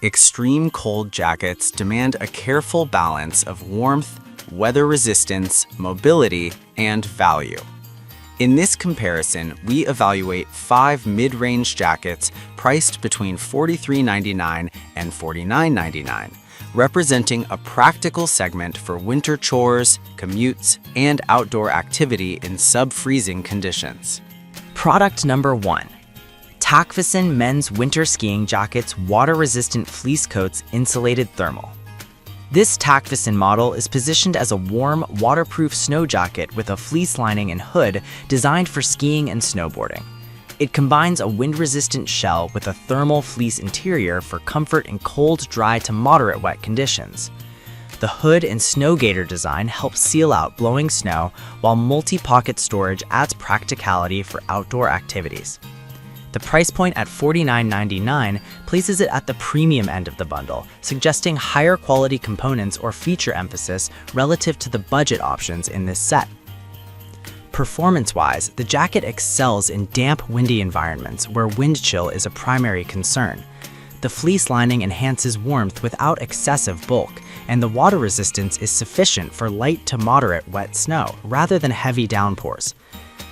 Extreme cold jackets demand a careful balance of warmth, weather resistance, mobility, and value. In this comparison, we evaluate 5 mid-range jackets priced between $43.99 and $49.99, representing a practical segment for winter chores, commutes, and outdoor activity in sub-freezing conditions. Product number 1. Takvison Men's Winter Skiing Jackets Water-Resistant Fleece Coats Insulated Thermal. This Takvison model is positioned as a warm, waterproof snow jacket with a fleece lining and hood designed for skiing and snowboarding. It combines a wind-resistant shell with a thermal fleece interior for comfort in cold, dry to moderate wet conditions. The hood and snow gaiter design helps seal out blowing snow, while multi-pocket storage adds practicality for outdoor activities. The price point at $49.99 places it at the premium end of the bundle, suggesting higher quality components or feature emphasis relative to the budget options in this set. Performance-wise, the jacket excels in damp, windy environments where wind chill is a primary concern. The fleece lining enhances warmth without excessive bulk, and the water resistance is sufficient for light to moderate wet snow rather than heavy downpours.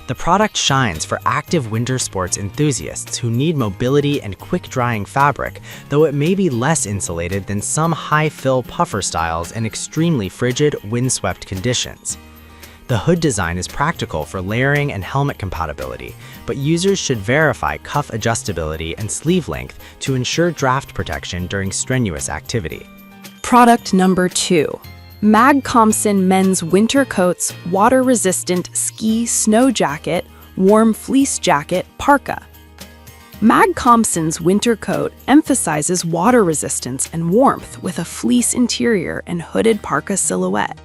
The product shines for active winter sports enthusiasts who need mobility and quick-drying fabric, though it may be less insulated than some high-fill puffer styles in extremely frigid, windswept conditions. The hood design is practical for layering and helmet compatibility, but users should verify cuff adjustability and sleeve length to ensure draft protection during strenuous activity. Product number 2. Magcomson Men's Winter Coats Water-Resistant Ski Snow Jacket Warm Fleece Jacket Parka. Magcomson's winter coat emphasizes water resistance and warmth with a fleece interior and hooded parka silhouette.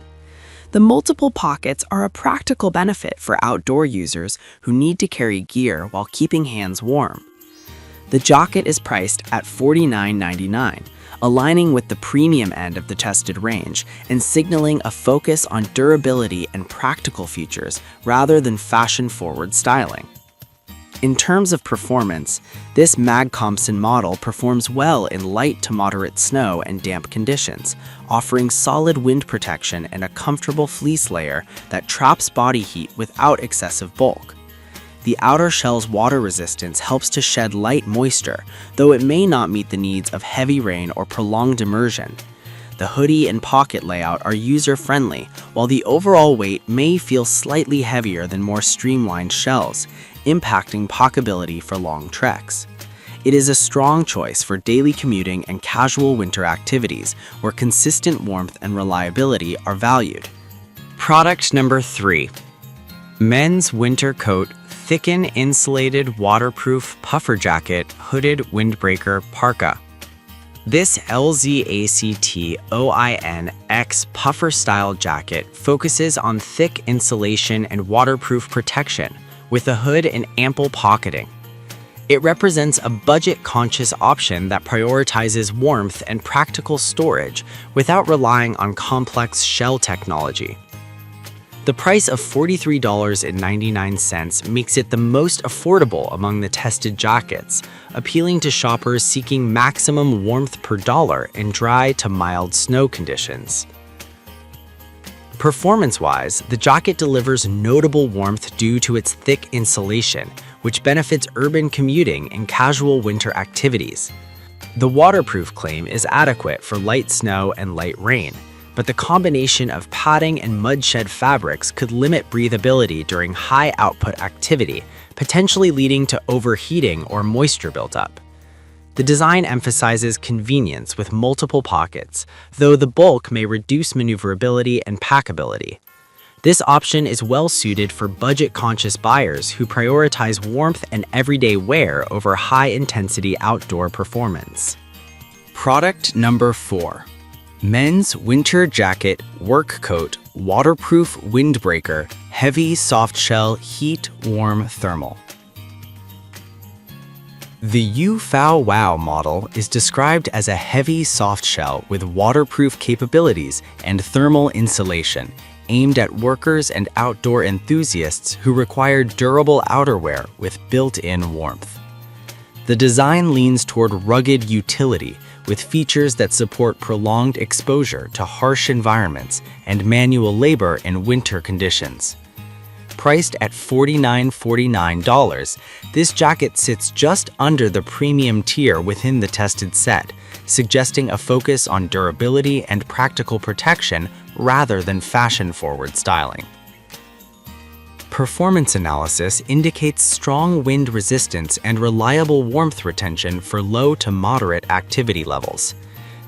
The multiple pockets are a practical benefit for outdoor users who need to carry gear while keeping hands warm. The jacket is priced at $49.99, aligning with the premium end of the tested range and signaling a focus on durability and practical features rather than fashion-forward styling. In terms of performance, this Magcomson model performs well in light to moderate snow and damp conditions, offering solid wind protection and a comfortable fleece layer that traps body heat without excessive bulk. The outer shell's water resistance helps to shed light moisture, though it may not meet the needs of heavy rain or prolonged immersion. The hoodie and pocket layout are user-friendly, while the overall weight may feel slightly heavier than more streamlined shells, impacting packability for long treks. It is a strong choice for daily commuting and casual winter activities, where consistent warmth and reliability are valued. Product number 3. Men's Winter Coat Thicken Insulated Waterproof Puffer Jacket Hooded Windbreaker Parka. This LZACTOINX puffer-style jacket focuses on thick insulation and waterproof protection, with a hood and ample pocketing. It represents a budget-conscious option that prioritizes warmth and practical storage without relying on complex shell technology. The price of $43.99 makes it the most affordable among the tested jackets, appealing to shoppers seeking maximum warmth per dollar in dry to mild snow conditions. Performance-wise, the jacket delivers notable warmth due to its thick insulation, which benefits urban commuting and casual winter activities. The waterproof claim is adequate for light snow and light rain, but the combination of padding and mud-shed fabrics could limit breathability during high-output activity, potentially leading to overheating or moisture buildup. The design emphasizes convenience with multiple pockets, though the bulk may reduce maneuverability and packability. This option is well-suited for budget-conscious buyers who prioritize warmth and everyday wear over high-intensity outdoor performance. Product number 4. Men's Winter Jacket Work Coat Waterproof Windbreaker Heavy Softshell Heat Warm Thermal. The UFOW WOW model is described as a heavy softshell with waterproof capabilities and thermal insulation, aimed at workers and outdoor enthusiasts who require durable outerwear with built-in warmth. The design leans toward rugged utility, with features that support prolonged exposure to harsh environments and manual labor in winter conditions. Priced at $49.49, this jacket sits just under the premium tier within the tested set, suggesting a focus on durability and practical protection rather than fashion-forward styling. Performance analysis indicates strong wind resistance and reliable warmth retention for low to moderate activity levels.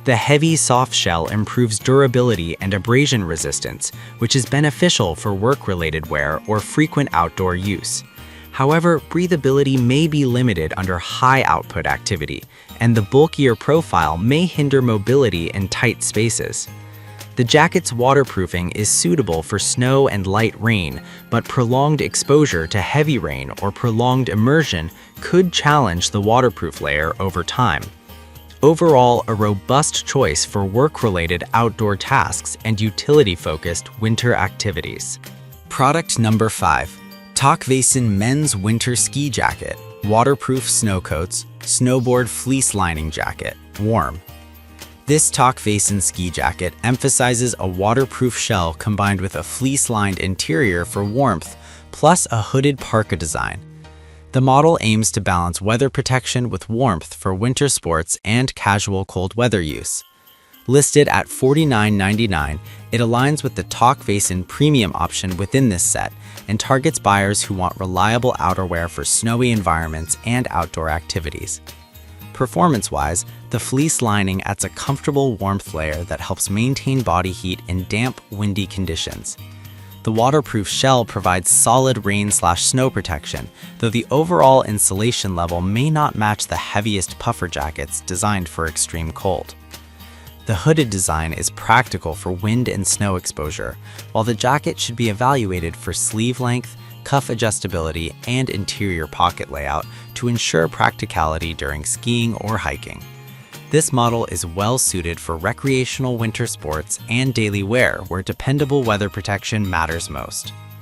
The heavy soft shell improves durability and abrasion resistance, which is beneficial for work-related wear or frequent outdoor use. However, breathability may be limited under high-output activity, and the bulkier profile may hinder mobility in tight spaces. The jacket's waterproofing is suitable for snow and light rain, but prolonged exposure to heavy rain or prolonged immersion could challenge the waterproof layer over time. Overall, a robust choice for work-related outdoor tasks and utility-focused winter activities. Product number 5. Talkvason Men's Winter Ski Jacket, Waterproof Snow Coats, Snowboard Fleece Lining Jacket, Warm. This Talkvason ski jacket emphasizes a waterproof shell combined with a fleece-lined interior for warmth, plus a hooded parka design. The model aims to balance weather protection with warmth for winter sports and casual cold weather use. Listed at $49.99, it aligns with the Talkvason premium option within this set and targets buyers who want reliable outerwear for snowy environments and outdoor activities. Performance-wise, the fleece lining adds a comfortable warmth layer that helps maintain body heat in damp, windy conditions. The waterproof shell provides solid rain/snow protection, though the overall insulation level may not match the heaviest puffer jackets designed for extreme cold. The hooded design is practical for wind and snow exposure, while the jacket should be evaluated for sleeve length, cuff adjustability, and interior pocket layout to ensure practicality during skiing or hiking. This model is well suited for recreational winter sports and daily wear where dependable weather protection matters most.